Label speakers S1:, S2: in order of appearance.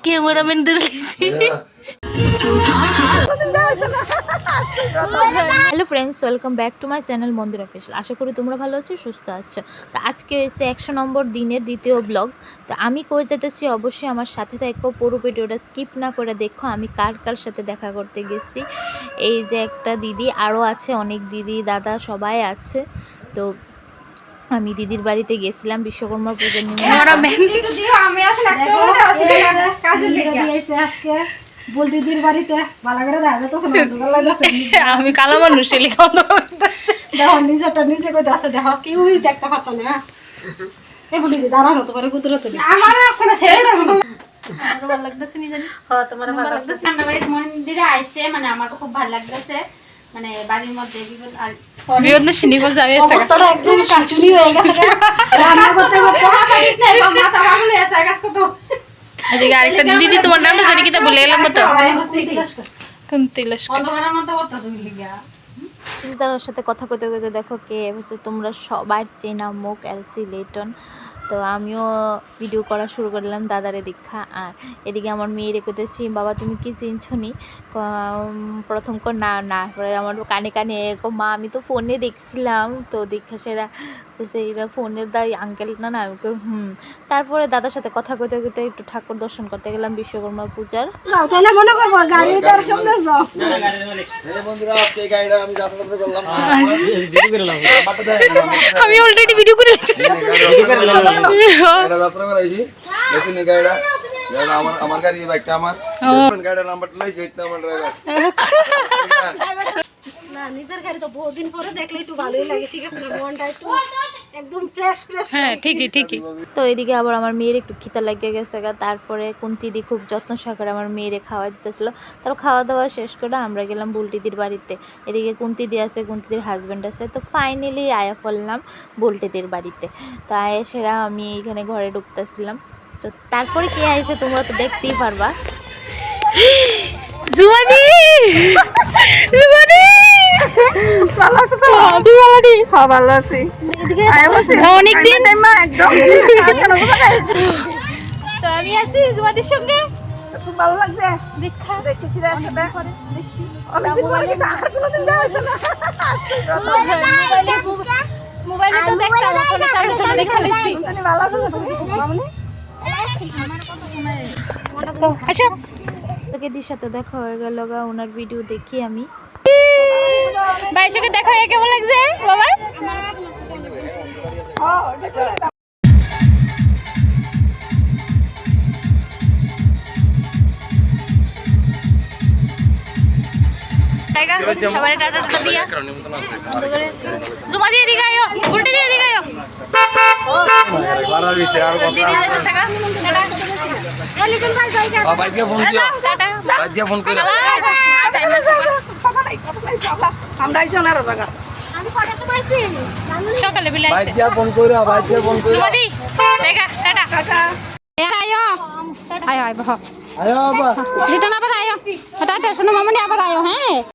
S1: Cameraman ধরেছি। Hello friends, welcome back to my channel মন্দির official. আশা করি তোমরা ভালো আছো, সুস্থ আছো। তো আজকে এসে 100 নম্বর দিনের দ্বিতীয় ব্লগ। তো আমি কই যেতেছি অবশ্যই আমার সাথে থাকো, পুরো ভিডিওটা স্কিপ না করে দেখো আমি কার কার সাথে দেখা করতে গেছি। এই যে একটা দিদি, আরও আছে অনেক দিদি দাদা সবাই আছে। তো আমি দিদির বাড়িতে গেছিলাম বিশ্বকর্মা পুজোর নিমিত্তে। আমি কালো মানুষ
S2: নিজে কইতে আছে দেখো কেউই দেখতে পারতো না। এই বলি দাঁড়ানো তোমার কুদরত আমার কোনো ছেড়ে ভালো লাগতেছে নি জানি। হ্যাঁ তোমার ভালো লাগতেছে। আমরা বাড়ি মন্দিরে আইছে, মানে আমার খুব ভালো লাগতেছে। মানে বাড়ির মধ্যে বিপদ আর বিপদ না শিনিকো যাবে অবস্থাটা একদম কাচুনি হয়ে গেছে। রান্না করতে করতে মাথা ভালো হয়ে আছে কাজ করতে।
S1: এদিকে আরেকটা দিদি, তোমার নামটা জানি কিটা ভুলে গেলাম তো। কোন তিলস্ক
S2: অন্ধকারের মধ্যে করতেছ লিগা।
S1: তার সাথে কথা কইতে কইতে দেখো কে হচ্ছে, তোমরা সবার চেনা মুখ এলসি লেটন। তো আমিও ভিডিও করা শুরু করলাম দাদারে দীক্ষা। আর এদিকে আমার মেয়েরে কইতেছি, বাবা তুমি কি চিনছো নি? প্রথম না না, পরে আমার কানে কানে মা আমি তো ফোনে দেখছিলাম। তো দীক্ষা সেরা বুঝতে এরা ফোনের দায় আঙ্কেল না না। আমি তারপরে দাদার সাথে কথা কইতে কইতে একটু ঠাকুর দর্শন করতে গেলাম বিশ্বকর্মা পূজার। আমি অলরেডি ভিডিও করে
S3: আমার গাড়ি বাইকটা আমার গাড়ির নাম্বারটা লইছে আমার ড্রাইভার
S2: না নিজের গাড়ি তো বহুদিন পরে দেখলে একটু ভালোই লাগে। ঠিক আছে না, মনটা একটু একদম ফ্রেশ ফ্রেশ।
S1: হ্যাঁ ঠিকই ঠিকই। তো এদিকে আবার আমার মেয়ের একটু খিদা লেগে গেছে। তারপরে কুন্তিদি খুব যত্ন সহকারে আমার মেয়েরে খাওয়া দিতেছিল। তার খাওয়া দাওয়া শেষ করে আমরা গেলাম বুলটিদির বাড়িতে। এদিকে কুন্তিদি আছে, কুন্তিদির হাজব্যান্ড আছে। তো ফাইনালি আয়া পড়লাম বুলটিদির বাড়িতে। তো আয়া সেরা আমি এইখানে ঘরে ঢুকতেছিলাম। তো তারপরে কে আইছে তোমরা তো দেখতেই পারবা। জুয়ানি জুয়ানি ভালো আছো তো? ভালো আছি। অনেকদিন তো আমি আছি জুয়াদির সঙ্গে,
S2: খুব ভালো লাগছে।
S1: দেখা
S2: দেখছি একসাথে অনেকদিন পরে কিন্তু আর কোনো চিন্তা হয়েছে না।
S1: মোবাইলে তো দেখতাম, এখন সামনে দেখা লিখছি।
S2: তুমি ভালো আছো তো? তুমি মামনি
S1: আচ্ছা তোকে দির সাথে দেখা হয়ে গেল গা, ওনার ভিডিও দেখি আমি। ভাইয়ের সঙ্গে দেখা হয়ে কেমন লাগছে বাবা? সবাই টাটা টাটা দিয়া জুমা দিয়ে দিকে আয়ো, উল্টে দিয়ে দিকে আয়ো। দিদি যাচ্ছে সাকা
S3: বাইকে ফোন দিও, বাইকে ফোন করো।
S2: আমরা আইছি না রাজা আমি কটার সময় আইছি?
S1: সকালে বেলা আইছে।
S3: বাইকে ফোন করো, বাইকে ফোন করো।
S1: জুমা দি দেখা টাটা টাটা।
S4: আয়ো আয় আয় বাহ
S3: আয় বাবা
S4: রিটার্ন আবার আয়ো টাটা শোনো মামনি আবার আয়ো। হ্যাঁ